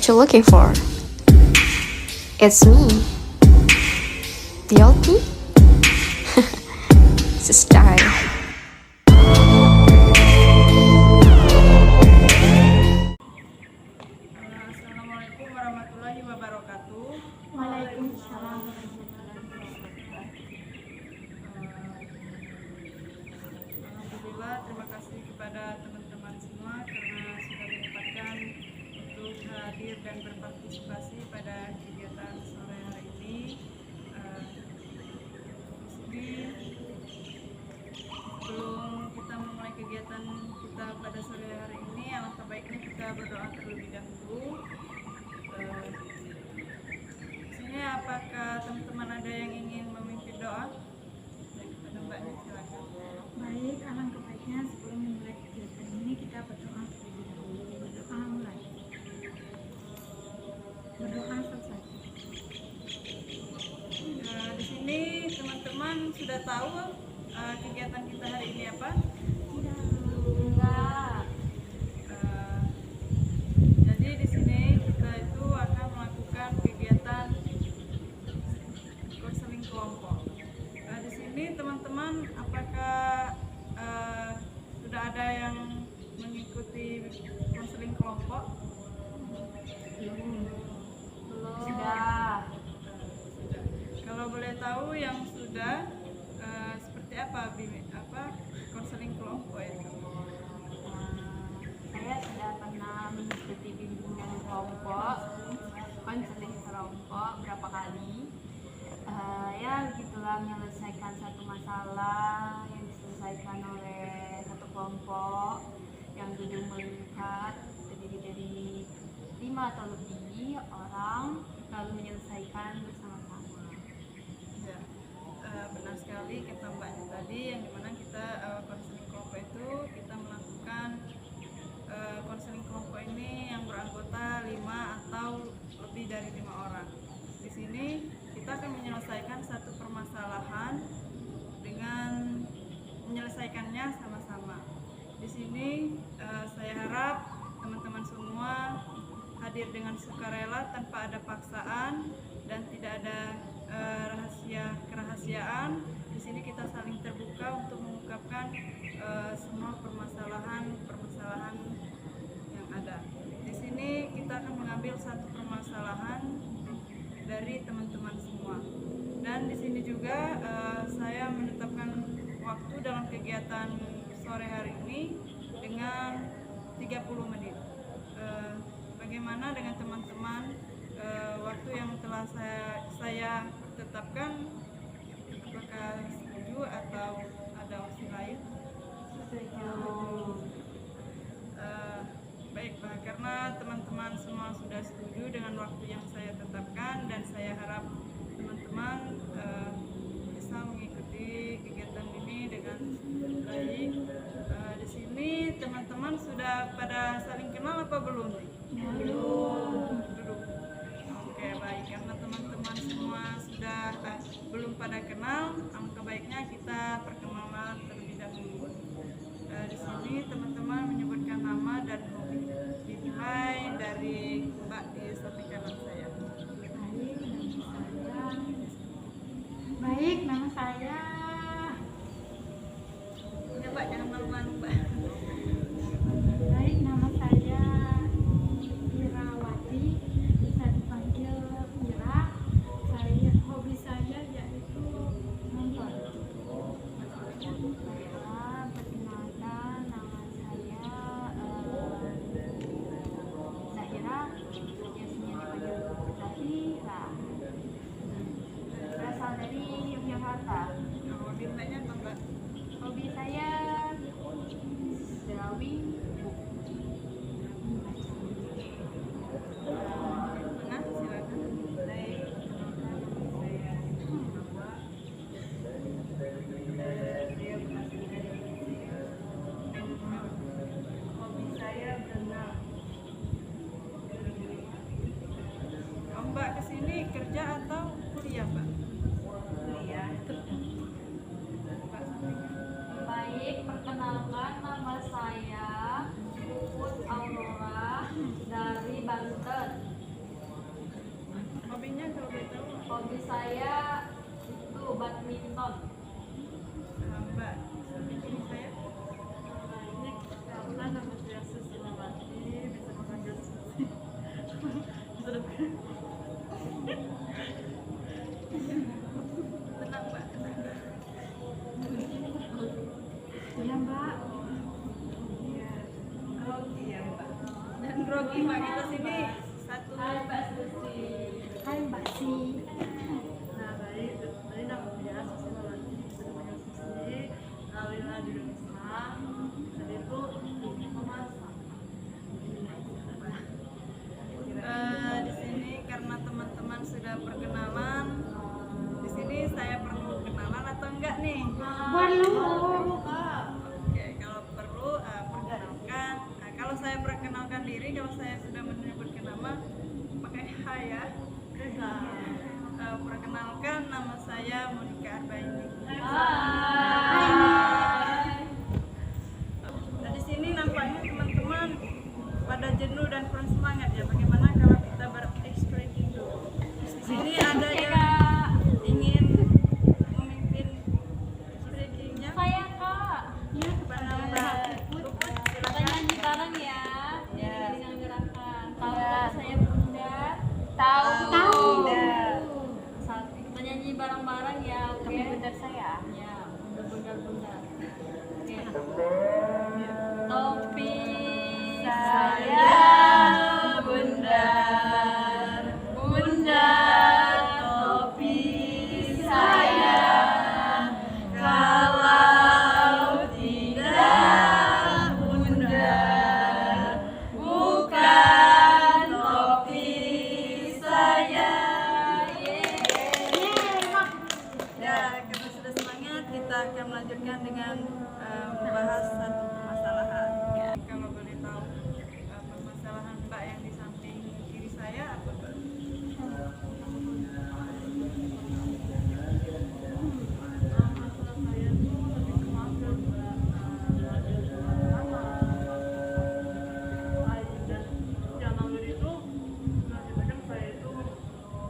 what you're looking for. It's me, the old me. It's a style. Assalamualaikum warahmatullahi wabarakatuh. Waalaikumsalam warahmatullahi wabarakatuh. Alhamdulillah, terima kasih kepada teman-teman semua karena sudah menyempatkan untuk hadir dan berpartisipasi pada kegiatan sore hari ini. Sebelum kita memulai kegiatan kita pada sore hari ini, alangkah baiknya kita berdoa terlebih dahulu. Sini apakah teman-teman ada yang ingin memimpin doa? Kepada Mbaknya silakan. Baik, alangkah baiknya sebelum memulai kegiatan ini kita berdoa terlebih dahulu. Berdoa mulai. Berdoa selesai. Di sini teman-teman sudah tahu kegiatan kita hari ini apa? Enggak. Jadi di sini kita itu akan melakukan kegiatan konseling kelompok. Di sini teman-teman apakah sudah ada yang mengikuti konseling kelompok? Belum. Sudah. Kalau boleh tahu yang sudah seperti apa konseling kelompok itu? Saya sudah pernah mengikuti bimbingan kelompok, konseling kelompok berapa kali. Ya begitulah, menyelesaikan satu masalah yang diselesaikan oleh satu kelompok yang gedung melihat terdiri dari 5 atau lebih orang, lalu menyelesaikan bersama-sama. Ya, benar sekali kata Mbaknya tadi, yang dimana kita konseling kelompok itu kita melakukan konseling kelompok ini yang beranggota 5 atau lebih dari 5 orang. Di sini kita akan menyelesaikan satu permasalahan dengan menyelesaikannya sama-sama. Di sini saya harap teman-teman semua hadir dengan sukarela tanpa ada paksaan dan tidak ada kerahasiaan. Di sini kita saling terbuka untuk mengungkapkan semua permasalahan yang ada. Di sini kita akan mengambil satu permasalahan dari teman-teman semua. Dan di sini juga saya menetapkan waktu dalam kegiatan sore hari ini dengan 30 menit. Bagaimana dengan teman-teman? Waktu yang telah saya tetapkan, apakah setuju atau ada opsi lain? Baiklah, karena teman-teman semua sudah setuju dengan waktu yang saya tetapkan, dan saya harap teman-teman bisa mengikuti kegiatan ini dengan baik. Di sini teman-teman sudah pada saling kenal apa belum? Belum. Oke, baik. Karena teman-teman semua sudah belum pada kenal, alangkah baiknya kita perkenalan terlebih dahulu. Di sini teman-teman menyebutkan nama dan hobi. Dimulai dari Mbak di samping kanan saya. Baik, nama saya. Ya Mbak, jangan malu-malu Mbak. Baik, nama saya Irawati, bisa dipanggil Ira. Hobi saya yaitu nonton. Perkenalkan, nama Hobi saya itu badminton. Mbak, ini saya Ini karena nama saya Susilawati, bisa dipanggil Susi. tenang Mbak, tenang. Iya Mbak. Grogi ya Mbak. Dan grogi Mbak kita sini satu. Hai Mbak Susi. Hai Mbak Si. Nah, tadi nama dia Susilawati, bisa dipanggil Susi. Kawinlah di Indonesia. Dan itu memasak. Di sini karena teman-teman sudah perkenalan, di sini saya perlu kenalan atau enggak nih? Perlu. Oke, kalau perlu perkenalkan. Nah, kalau saya perkenalkan diri, kalau saya sudah menyebutkan nama, pakai hai ya. Perkenalkan, nama saya Monica Arbaini. Hai. Nah, di sini nampaknya teman-teman pada jenuh dan kurang semangat ya. Bagaimana kalau kita ber-extracting dulu? Di sini ada yang ingin memimpin extractingnya. Saya Kak. Ya, kepada Mbak Puput, Kita silakan. nyanyi bareng ya. Ya. Dengan gerakan. Tahu kalau saya bunda? Tahu. Satu. Kita nyanyi bareng-bareng ya. Oke. Bunda saya. Ya. Bunda. Oke. Topi saya bundar, bundar topi saya. Kalau tidak bundar, bukan topi saya. Ya, karena sudah semangat, kita akan melanjutkan dengan membahas satu permasalahan. Ya. Kalau boleh tahu permasalahan Mbak yang di samping kiri saya apa Mbak? Masalah saya tuh lebih ke magang dan yang nanggur itu kadang saya itu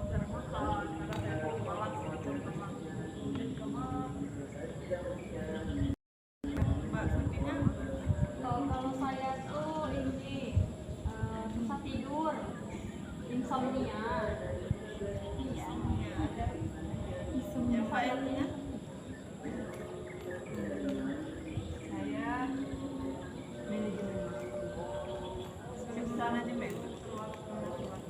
jarang makan karena saya tuh malas gitu teman dan kemana Mbak sampingnya Kalau saya tuh ini susah tidur, insomnia. Iya. yang Mbak Elina? saya manajemen Sebagai manajemen.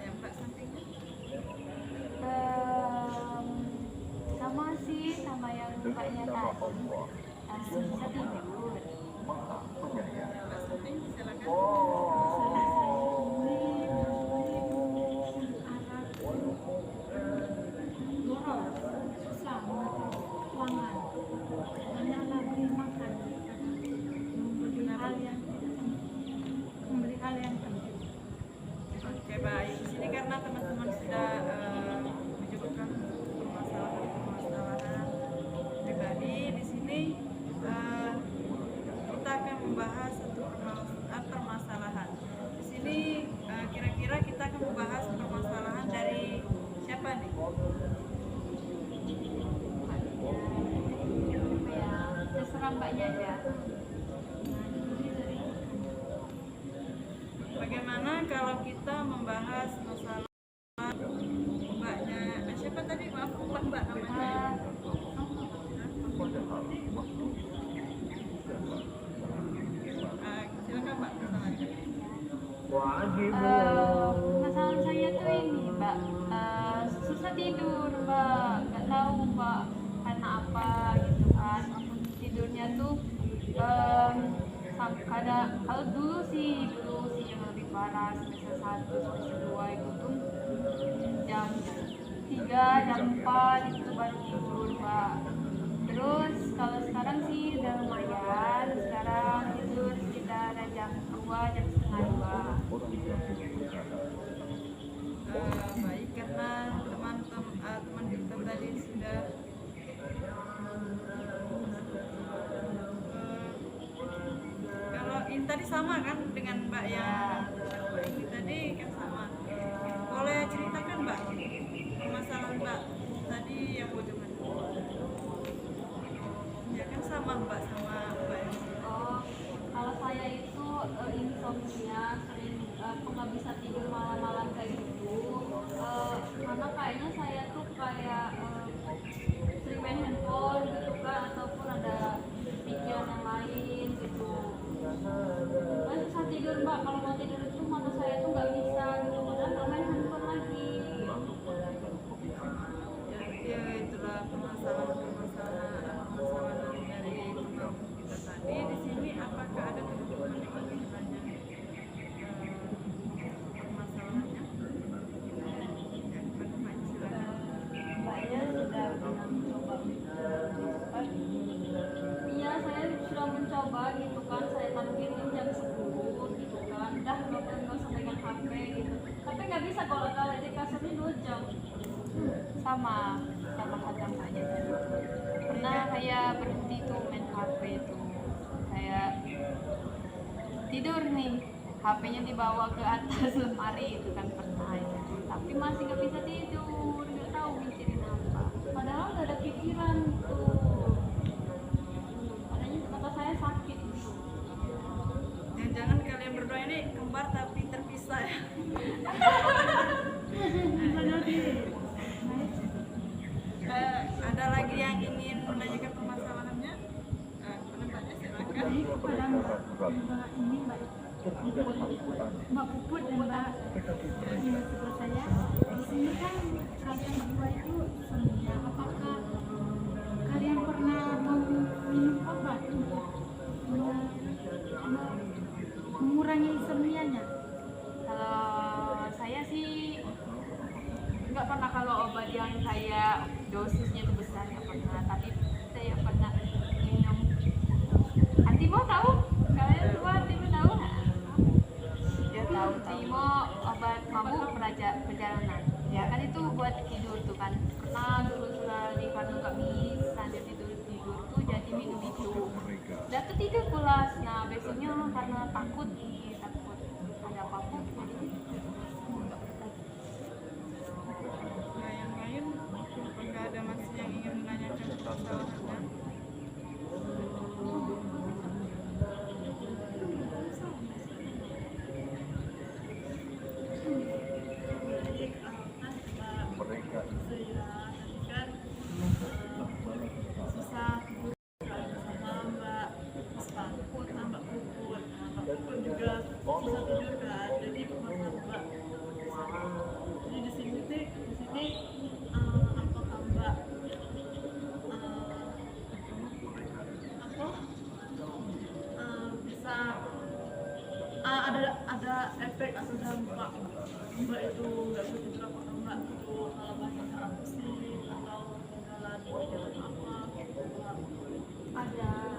Yang Mbak sampingnya? Sama sih sama yang mbaknya tadi. Susah tidur. Mbak samping silakan. dorong susah mengatur keuangan hanya lagi makan membeli hal yang membeli hal yang penting. Oke baik. Di sini karena teman-teman sudah menyebutkan permasalahan pribadi, di sini kita akan membahas satu permasalahan. Di sini kira-kira kita akan membahas permasalahan dari siapa nih? Ya, terserah mbaknya aja. Bagaimana kalau kita membahas masalah mbaknya? Siapa tadi? Maaf, lupa Mbak namanya. Silakan Mbak masalahnya. Masalah saya tuh ini mbak, susah tidur mbak, nggak tahu mbak karena apa gitu kan. Tidurnya tuh kadang kalau dulu sih yang lebih parah, semester 1 semester 2 itu tuh jam 3 jam 4 itu baru tidur mbak. Terus kalau sekarang sih udah lumayan, sekarang tidur sekitar jam 2 jam setengah 2. Baik, karena teman kita tadi sudah kalau ini tadi sama kan dengan Mbak yang ini tadi kan sama. Boleh cerita sama Mbak sama Mbak yang Oh, kalau saya itu insomnia, sering nggak bisa tidur malam-malam kayak gitu. Karena kayaknya saya tuh kayak sering main handphone gitu kan, ataupun ada pikiran yang lain gitu. Nggak susah tidur mbak, kalau mau tidur itu mata saya tuh nggak bisa gitu, padahal nggak main handphone lagi. ya itulah permasalahan dari teman kita tadi. Di sini apakah ada teman-teman yang ingin bertanya permasalahannya? Mbaknya sudah pernah mencoba Iya, saya sudah mencoba gitu kan, saya targetin jam 10 gitu kan, udah nggak usah pegang HP gitu, tapi nggak bisa kalau di kasurnya 2 jam. Sama kata mbaknya tadi. Pernah kayak berhenti tuh main HP tuh, kayak tidur nih, HP-nya dibawa ke atas lemari itu kan pernah ya. Tapi masih nggak bisa tidur, nggak tahu mikirin apa. Padahal udah ada pikiran tuh. Adanya mata saya sakit gitu. Jangan kalian berdua ini kembar tapi terpisah ya. Ada lagi yang ingin menanyakan permasalahannya? Penempatnya silakan. kepada mbak ini mbak Puput dan mbak sebelah saya. Di sini kan kalian berdua itu insomnia. Apakah kalian pernah minum obat untuk mengurangi insomnianya? Kalau saya sih nggak pernah, kalau obat yang kayak dosisnya itu besar nggak pernah, tapi saya pernah minum Antimo. Tahu kalian semua Antimo tahu nggak? Ya tahu Antimo, obat mabuk perjalanan ya kan, itu buat tidur tuh kan. Pernah dulu sekali karena nggak bisa tidur tuh jadi minum itu, udah tuh tidur pulas. Nah besoknya karena takut ada apa-apa jadi Nah, yang lain, apakah ada masih yang ingin menanyakan permasalahannya? Susah tidur sama mbak Puput, mbak Puput juga susah tidur kan, jadi permasalahan mbak. Jadi di sini apakah mbak bisa ada efek atau dampak mbak itu nggak bisa tidur, apakah mbak itu kalau bahasa pusing atau kendala di jalan apa? ada.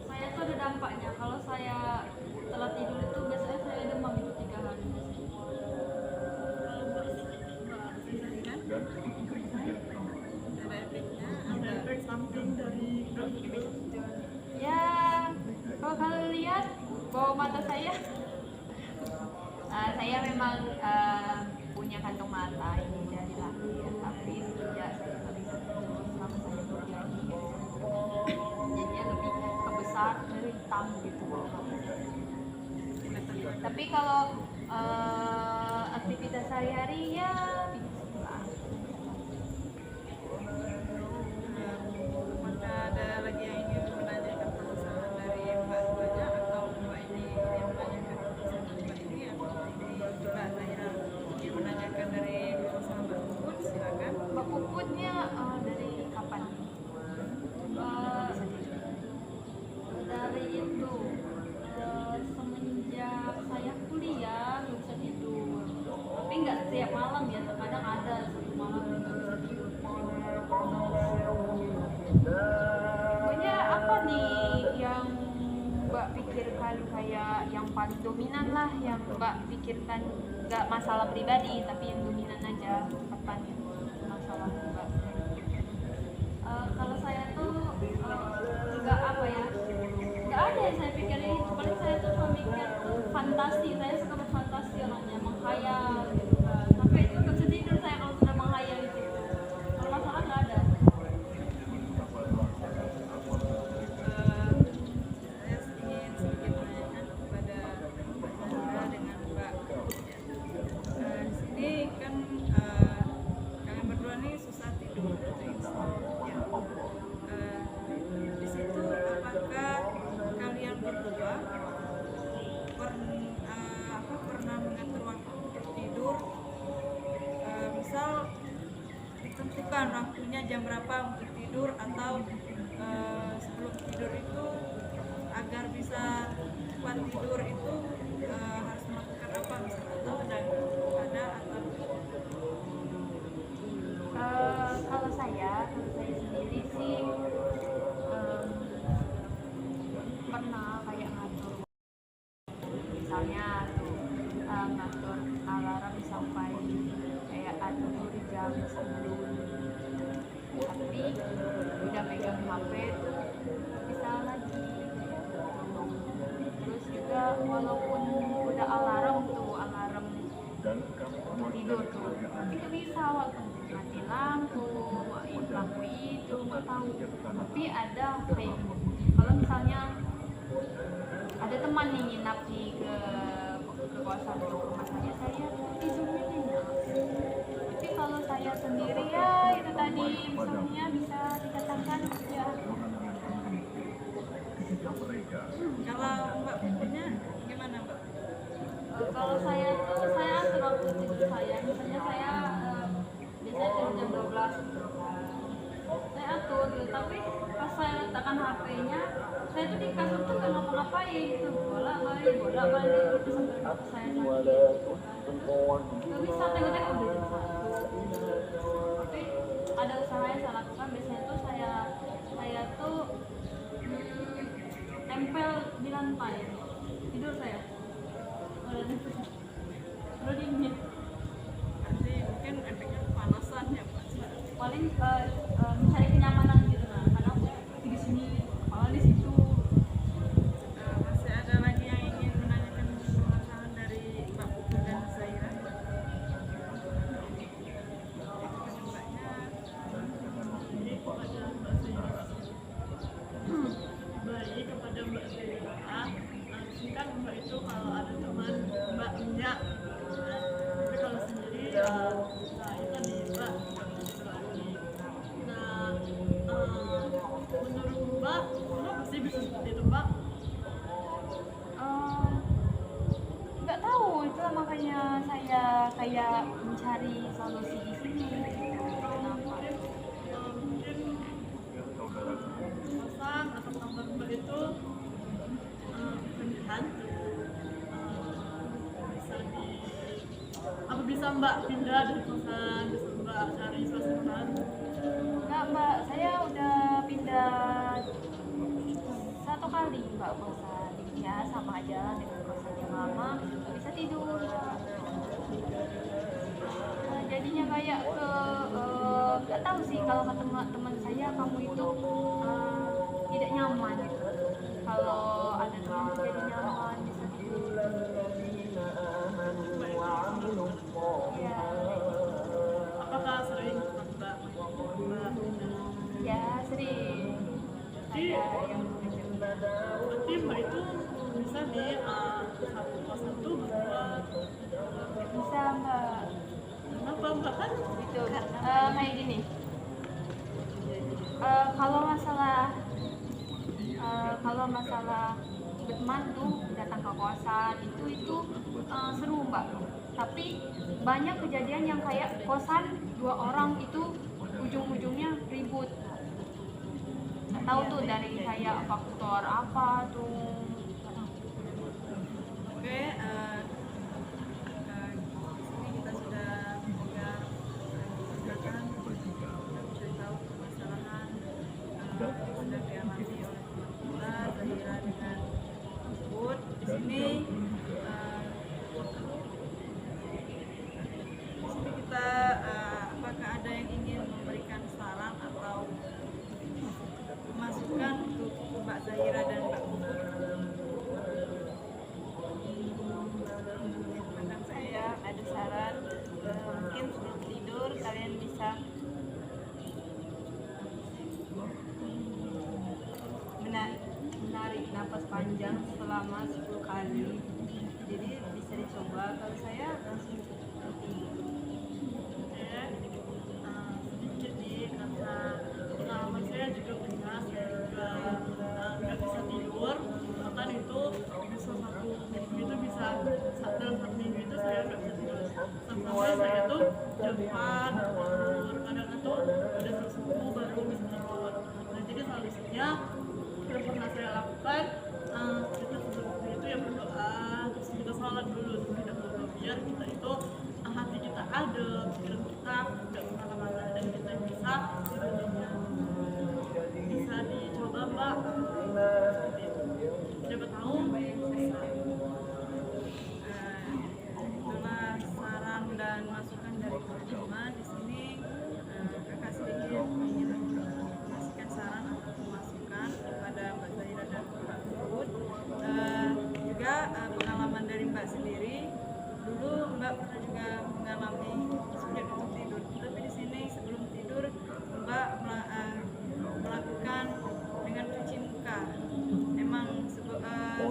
Saya tuh ada dampaknya. Kalau saya telah tidur itu biasanya saya demam itu 3 hari. Kalau mbak sendiri kan Ada efeknya? ada efek samping dari Ya, kalau kalian lihat bawah mata saya, saya memang punya kantong mata ini dari lahir, tapi sejak saya nggak bisa tidur selama saya kuliah ini, jadinya lebih kebesar dari hitam gitu. Tapi kalau aktivitas sehari-hari ya bisa. Apakah ada lagi yang ingin menanyakan permasalahan dari Mbak Duanya, atau Mbak ini yang menanyakan permasalahan Mbak ini, atau ini juga saya ingin menanyakan dari permasalahan Mbak Puput? Silakan. Mbak Puputnya dari kapan? Dari itu semenjak saya kuliah nggak bisa tidur, tapi nggak setiap malam ya, terkadang ada satu malam yang nggak bisa tidur. Pokoknya apa nih yang Mbak pikirkan kayak yang paling dominan lah, yang Mbak pikirkan, nggak masalah pribadi tapi yang dominan aja, apa nih masalah Mbak? Kalau saya tuh nggak apa ya, nggak ada yang saya pikirin itu, paling saya tuh cuma mikir fantasi. Saya suka berfantasi orangnya, menghayal gitu kan, sampai itu nggak bisa tidur saya kalau sudah menghayal itu. Kalau masalah nggak ada. waktunya jam berapa untuk tidur, atau sebelum tidur itu agar bisa cepat tidur itu harus melakukan apa, misalnya, atau ada atau Kalau saya sendiri sih pernah kayak ngatur, misalnya tuh ngatur alarm sampai kayak atur jam sebelum, tapi udah pegang HP tuh bisa lagi. Terus juga walaupun udah alarm tidur tuh, itu bisa waktu mati lampu itu nggak tahu. Tapi ada kayak kalau misalnya ada teman yang nginap di ke kosan rumah saya tidurnya nyenyak. Tapi kalau saya sendiri ya itu tadi misalnya bisa dikatakan ya. kalau Mbak punya gimana Mbak? Kalau saya tuh saya atur waktu tidur saya, misalnya saya biasanya tidur jam 12 gitu kan. Saya atur gitu, tapi pas saya letakkan HP-nya, saya tuh di kasur tuh nggak ngapa-ngapain gitu, bolak-balik gitu sampai saya sakit gitu kan. Nggak bisa tengok-tengok udah jam 1. Tapi ada usaha yang saya lakukan, biasanya tuh saya tuh tempel di lantai tidur saya. Udah dingin. Nanti mungkin efeknya kepanasan ya Mbak. Paling mencari kenyamanan gitu nah, karena di sini malah di situ. Masih ada lagi yang ingin menanyakan permasalahan dari Mbak Putu dan Zaira? Mbaknya Jadi kepada Mbak Zaira, baik kepada Mbak Zaira, kan Mbak itu kalau ada teman Mbak punya, tapi kalau sendiri ya nah itu tadi Mbak gitu lagi. Nah menurut Mbak kenapa sih bisa seperti itu Mbak? Nggak tahu, itulah makanya saya kayak mencari solusi di sini. Kenapa? Mungkin kosan atau kamar Mbak itu hantu, bisa apa bisa Mbak pindah dari kosan, bisa Mbak cari suasana baru? Nggak Mbak, saya udah pindah 1 kali Mbak kosan, ya sama aja dengan kosan yang lama, nggak bisa tidur. Nah, jadinya kayak ke nggak tahu sih, kalau kata teman saya kamu itu tidak nyaman gitu. Kalau ada teman itu jadi nyaman, bisa tidur. Ya, Apakah sering Mbak pindah? ya sering. Saya yang Berarti Mbak itu bisa di satu kosan tuh berdua. bisa Mbak. Kenapa Mbak kan? Gitu. Kayak gini. Kalau masalah berteman tuh datang ke kosan itu seru Mbak. Tapi banyak kejadian yang kayak kosan 2 orang itu ujung-ujungnya ribut. Nggak tahu tuh dari kayak faktor apa tuh. Oke, di sini kita sudah mendengar gugatan dan mencari tahu permasalahan yang sedang dialami oleh kita, Zaira dengan Bud. Di sini kita apakah ada yang ingin memberikan saran atau masukan untuk Mbak Zaira dan Mbak Puput? adem, pikiran kita tidak kemana-mana dan kita bisa dicoba Mbak. Seperti itu. Siapa tahu bisa. Itulah saran dan masukan dari teman-teman di sini. Kakak sedikit ingin memberikan saran atau masukan kepada Mbak Zahira dan Mbak Puput. Juga pengalaman dari Mbak sendiri. Dulu Mbak pernah juga mengalami sulit untuk tidur, tapi di sini sebelum tidur Mbak melakukan dengan cuci muka. Emang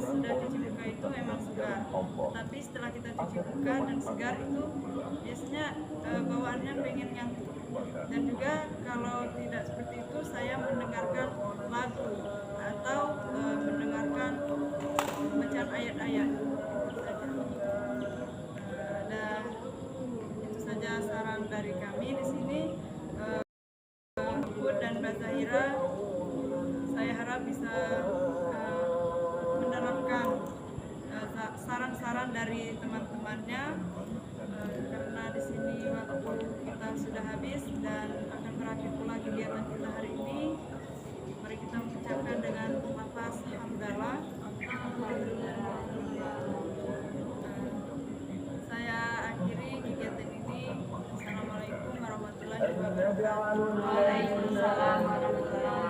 sudah cuci muka itu memang segar, tapi setelah kita cuci muka dan segar itu biasanya bawaannya pengen ngantuk. Dan juga kalau tidak seperti itu saya mendengarkan lagu atau mendengarkan bacaan ayat-ayat. Dan itu saja saran dari kami di sini. Puput dan Mbak Zahira, saya harap bisa menerapkan saran-saran dari teman-temannya, karena di sini waktu kita sudah habis dan akan berakhir pula kegiatan kita hari ini. Mari kita mengucapkan dengan lafaz hamdalah. Saya akhiri kegiatan ini. Assalamualaikum warahmatullahi wabarakatuh. Waalaikumsalam warahmatullahi wabarakatuh.